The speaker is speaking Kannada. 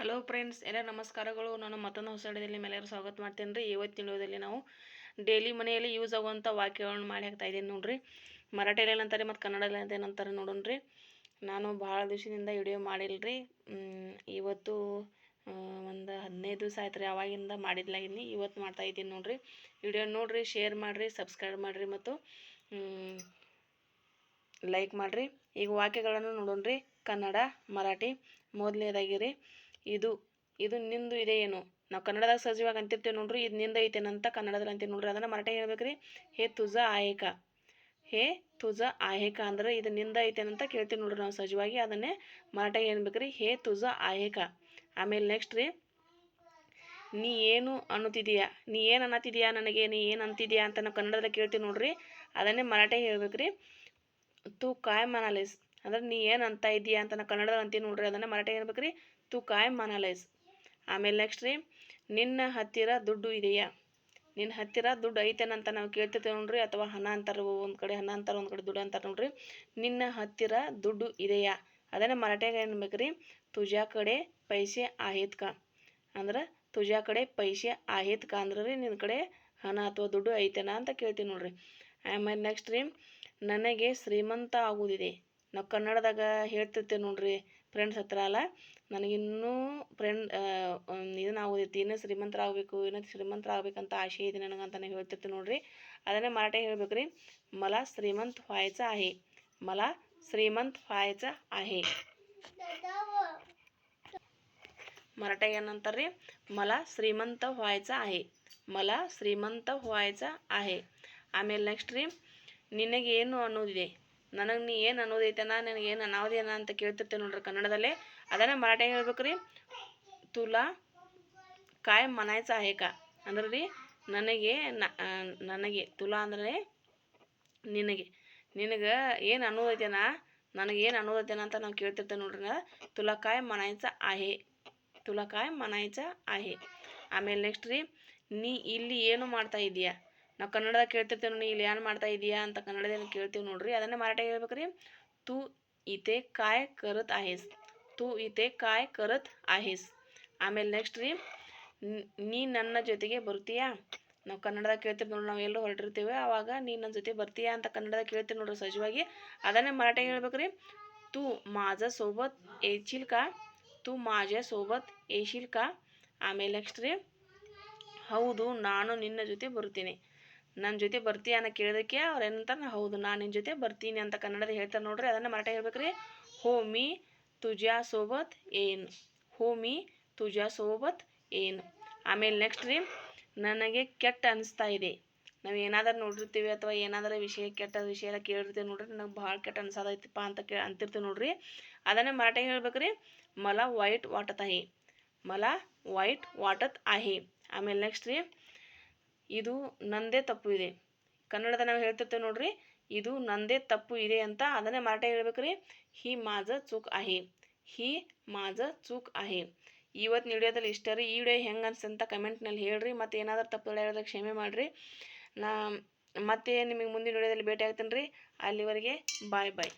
ಹಲೋ ಫ್ರೆಂಡ್ಸ್, ಎಲ್ಲ ನಮಸ್ಕಾರಗಳು. ನಾನು ಮತ್ತೊಂದು ಹೊಸ ವಿಡಿಯೋದಲ್ಲಿ ನಿಮ್ಮೆಲ್ಲರೂ ಸ್ವಾಗತ ಮಾಡ್ತೇನೆ ರೀ. ಇವತ್ತಿನ ವಿಡಿಯೋದಲ್ಲಿ ನಾವು ಡೈಲಿ ಮನೆಯಲ್ಲಿ ಯೂಸ್ ಆಗುವಂಥ ವಾಕ್ಯಗಳನ್ನು ಮಾಡಿ ಹಾಕ್ತಾ ಇದ್ದೀನಿ ನೋಡ್ರಿ. ಮರಾಠಿಯಲ್ಲಿ ಏನಂತಾರೆ ಮತ್ತು ಕನ್ನಡದಲ್ಲಿ ಏನಂತಾರೆ ನೋಡೋಣ್ರಿ. ನಾನು ಭಾಳ ದಿವಸದಿಂದ ವಿಡಿಯೋ ಮಾಡಿಲ್ರಿ. ಇವತ್ತು ಒಂದು 15 ದಿವಸ ಆಯ್ತು ರೀ. ಅವಾಗಿಂದ ಮಾಡಿದ್ಲಾಗಿನಿ. ಇವತ್ತು ಮಾಡ್ತಾ ಇದ್ದೀನಿ ನೋಡ್ರಿ. ವಿಡಿಯೋ ನೋಡಿರಿ, ಶೇರ್ ಮಾಡಿರಿ, ಸಬ್ಸ್ಕ್ರೈಬ್ ಮಾಡಿರಿ ಮತ್ತು ಲೈಕ್ ಮಾಡಿರಿ. ಈಗ ವಾಕ್ಯಗಳನ್ನು ನೋಡೋಣ್ರಿ. ಕನ್ನಡ, ಮರಾಠಿ. ಮೊದಲನೇದಾಗಿರಿ, ಇದು ನಿಂದು ಇದೆ ಏನು. ನಾವು ಕನ್ನಡದಾಗ ಸಹಜವಾಗಿ ಅಂತಿರ್ತೇವೆ ನೋಡ್ರಿ, ಇದು ನಿಂದ ಐತೇನಂತ ಕನ್ನಡದಲ್ಲಿ ಅಂತೀವಿ ನೋಡ್ರಿ. ಅದನ್ನು ಮರಾಠಿ ಹೇಳ್ಬೇಕ್ರಿ. ಹೇ ತುಜ ಆಯೇಕ. ಹೇ ತುಜ ಆಯೇಕ ಅಂದ್ರೆ ಇದು ನಿಂದ ಐತೇನಂತ ಕೇಳ್ತೀವಿ ನೋಡ್ರಿ ನಾವು ಸಹಜವಾಗಿ. ಅದನ್ನೇ ಮರಾಠಿಗೆ ಹೇಳ್ಬೇಕ್ರಿ. ಹೇ ತುಜ ಆಯೇಕ. ಆಮೇಲೆ ನೆಕ್ಸ್ಟ್ ರೀ, ನೀ ಏನು ಅನ್ನುತ್ತಿದೀಯಾ. ನೀ ಏನು ಅನ್ನತ್ತಿದೀಯಾ ನನಗೆ, ನೀ ಏನು ಅಂತಿದೀಯಾ ಅಂತ ನಾವು ಕನ್ನಡದಲ್ಲಿ ಕೇಳ್ತೀವಿ ನೋಡ್ರಿ. ಅದನ್ನೇ ಮರಾಠಿಗೆ ಹೇಳ್ಬೇಕ್ರಿ. ತು ಕಾಯ್ ಮನಾಲೇಸ್ ಅಂದ್ರೆ ನೀ ಏನು ಅಂತ ಇದೀಯಾ ಅಂತ ನಾವು ಕನ್ನಡದಲ್ಲಿ ಅಂತೀವಿ ನೋಡ್ರಿ. ಅದನ್ನು ಮರಾಠಿಗೆ ಹೇಳ್ಬೇಕ್ರಿ. ತು ಕಾಯ್ ಮನಾಲೇಸ್. ಆಮೇಲೆ ನೆಕ್ಸ್ಟ್ ರೀ, ನಿನ್ನ ಹತ್ತಿರ ದುಡ್ಡು ಇದೆಯಾ. ನಿನ್ನ ಹತ್ತಿರ ದುಡ್ಡು ಐತೇನಂತ ನಾವು ಕೇಳ್ತಿರ್ತೇವೆ ನೋಡ್ರಿ. ಅಥವಾ ಹಣ ಅಂತಾರೆ, ಒಂದು ಕಡೆ ಹಣ ಅಂತಾರೆ, ಒಂದು ಕಡೆ ದುಡ್ಡು ಅಂತಾರೆ ನೋಡ್ರಿ. ನಿನ್ನ ಹತ್ತಿರ ದುಡ್ಡು ಇದೆಯಾ. ಅದನ್ನು ಮರಾಠಿಯಾಗ ಏನ್ಬೇಕ್ರಿ. ತುಜಾಕಡೆ ಪೈಸೆ ಆಹಿತ್ ಕಾ ಅಂದ್ರೆ ತುಜಾಕಡೆ ಪೈಸೆ ಆಹಿತ್ ಕಾ ಅಂದ್ರೆ ರೀ ನಿನ್ನ ಕಡೆ ಹಣ ಅಥವಾ ದುಡ್ಡು ಐತೇನ ಅಂತ ಕೇಳ್ತೀವಿ ನೋಡ್ರಿ. ಆಮೇಲೆ ನೆಕ್ಸ್ಟ್ ರೀ, ನನಗೆ ಶ್ರೀಮಂತ ಆಗುವುದಿದೆ. ನಾವು ಕನ್ನಡದಾಗ ಹೇಳ್ತಿರ್ತೇವೆ ನೋಡ್ರಿ ಫ್ರೆಂಡ್ಸ್ ಹತ್ರ ಅಲ್ಲ, ನನಗಿನ್ನೂ ಇದನ್ನಾಗೋದೈತಿ, ಇನ್ನೂ ಶ್ರೀಮಂತರಾಗಬೇಕು, ಇನ್ನೂ ಶ್ರೀಮಂತರಾಗಬೇಕಂತ ಆಸೆ ಇದೆ ನನಗಂತ ಹೇಳ್ತಿರ್ತೀವಿ ನೋಡ್ರಿ. ಅದನ್ನೇ ಮರಾಠಿ ಹೇಳ್ಬೇಕ್ರಿ. मला श्रीमंत व्हायचं आहे. मला श्रीमंत व्हायचं आहे. मराठीಗೆ ಏನಂತಾರೆ ರೀ. मला श्रीमंत व्हायचं आहे. मला श्रीमंत व्हायचं आहे. ಆಮೇಲೆ ನೆಕ್ಸ್ಟ್ ರೀ, ನಿನಗೇನು ಅನ್ನೋದಿದೆ. ನನಗೆ ನೀ ಏನು ಅನ್ನೋದೈತೆನಾ, ನನಗೇನು ಅನ್ನೋದೇನ ಅಂತ ಕೇಳ್ತಿರ್ತೇವೆ ನೋಡ್ರಿ ಕನ್ನಡದಲ್ಲೇ. ಅದನ್ನೇ ಮರಾಠಿಗೆ ಹೇಳ್ಬೇಕ್ರಿ. ತುಲಾ ಕಾಯ್ ಮನಾಯ್चं आहे का ಅಂದ್ರೆ ರೀ, ನನಗೆ ತುಲಾ ಅಂದರೆ ನಿನಗೆ ಏನು ಅನ್ನೋದೈತೇನ, ನನಗೇನು ಅನ್ನೋದೈತೇನ ಅಂತ ನಾವು ಕೇಳ್ತಿರ್ತೇವೆ ನೋಡ್ರಿ. ತುಲಾ ಕಾಯ್ ಮನಾಯ್चं आहे. ತುಲಾ ಕಾಯ್ ಮನಾಯ್चं आहे. ಆಮೇಲೆ ನೆಕ್ಸ್ಟ್ ರೀ, ನೀ ಇಲ್ಲಿ ಏನು ಮಾಡ್ತಾ ಇದೀಯಾ. ನಾವು ಕನ್ನಡದಾಗ ಕೇಳ್ತಿರ್ತೇವೆ ನೀ ಇಲ್ಲಿ ಏನು ಮಾಡ್ತಾ ಇದೀಯಾ ಅಂತ ಕನ್ನಡದಲ್ಲಿ ಕೇಳ್ತೀವಿ ನೋಡ್ರಿ. ಅದನ್ನೇ ಮರಾಠಿಗೆ ಹೇಳ್ಬೇಕ್ರಿ. तू इथे काय करत आहेस. तू इथे काय करत आहेस. ಆಮೇಲೆ ನೆಕ್ಸ್ಟ್ ರೀ, ನೀ ನನ್ನ ಜೊತೆಗೆ ಬರ್ತೀಯಾ. ನಾವು ಕನ್ನಡದಾಗ ಕೇಳ್ತೀವಿ ನೋಡ್ರಿ. ನಾವು ಎಲ್ಲೋ ಹೊರಟಿರ್ತೀವಿ ಆವಾಗ ನೀ ನನ್ನ ಜೊತೆ ಬರ್ತೀಯಾ ಅಂತ ಕನ್ನಡದಾಗ ಕೇಳ್ತೀವಿ ನೋಡ್ರಿ ಸಹಜವಾಗಿ. ಅದನ್ನೇ ಮರಾಠಿಗೆ ಹೇಳ್ಬೇಕ್ರಿ. तू माझ्यासोबत येशील का. तू माझ्यासोबत येशील का. ಆಮೇಲೆ ನೆಕ್ಸ್ಟ್ ರೀ, ಹೌದು ನಾನು ನಿನ್ನ ಜೊತೆ ಬರ್ತೀನಿ. ನನ್ನ ಜೊತೆ ಬರ್ತೀಯ ಅನ್ನೋ ಕೇಳೋದಕ್ಕೆ ಅವ್ರು ಏನಂತಾರೆ, ಹೌದು ನಾನು ನಿನ್ನ ಜೊತೆ ಬರ್ತೀನಿ ಅಂತ ಕನ್ನಡದಲ್ಲಿ ಹೇಳ್ತಾರೆ ನೋಡ್ರಿ. ಅದನ್ನು ಮರಾಠಿ ಹೇಳ್ಬೇಕ್ರಿ. हो मी तुझ्यासोबत येईन. हो मी तुझ्यासोबत येईन. ಆಮೇಲೆ ನೆಕ್ಸ್ಟ್ ರೀ, ನನಗೆ ಕೆಟ್ಟ ಅನಿಸ್ತಾ ಇದೆ. ನಾವು ಏನಾದರೂ ನೋಡಿರ್ತೀವಿ ಅಥವಾ ಏನಾದರೂ ಕೆಟ್ಟ ವಿಷಯ ಎಲ್ಲ ಕೇಳಿರ್ತೀವಿ ನೋಡ್ರಿ. ನನಗೆ ಭಾಳ ಕೆಟ್ಟ ಅನ್ಸೋದೈತಪ್ಪ ಅಂತ ಅಂತಿರ್ತೀವಿ ನೋಡ್ರಿ. ಅದನ್ನೇ ಮರಾಠಿಗೆ ಹೇಳ್ಬೇಕ್ರಿ. मला वाईट वाटत आहे. मला वाईट वाटत आहे. ಆಮೇಲೆ ನೆಕ್ಸ್ಟ್ ರೀ, ಇದು ನಂದೇ ತಪ್ಪು ಇದೆ. ಕನ್ನಡದ ನಾವು ಹೇಳ್ತಿರ್ತೇವೆ ನೋಡ್ರಿ, ಇದು ನಂದೇ ತಪ್ಪು ಇದೆ ಅಂತ. ಅದನ್ನೇ ಮರಾಠಿ ಹೇಳ್ಬೇಕ್ರಿ. ही माझं चूक आहे. ही माझं चूक आहे. ಇವತ್ತಿನ ವಿಡಿಯೋದಲ್ಲಿ ಇಷ್ಟ ರೀ. ಈ ವಿಡಿಯೋ ಹೆಂಗೆ ಅನ್ಸಂತ ಕಮೆಂಟ್ನಲ್ಲಿ ಹೇಳ್ರಿ. ಮತ್ತು ಏನಾದರೂ ತಪ್ಪು ಹೇಳಿದ್ರೆ ಕ್ಷಮೆ ಮಾಡಿರಿ. ಮತ್ತೆ ನಿಮಗೆ ಮುಂದಿನ ವಿಡಿಯೋದಲ್ಲಿ ಭೇಟಿ ಆಗ್ತೀನಿ ರೀ. ಅಲ್ಲಿವರೆಗೆ ಬಾಯ್ ಬಾಯ್.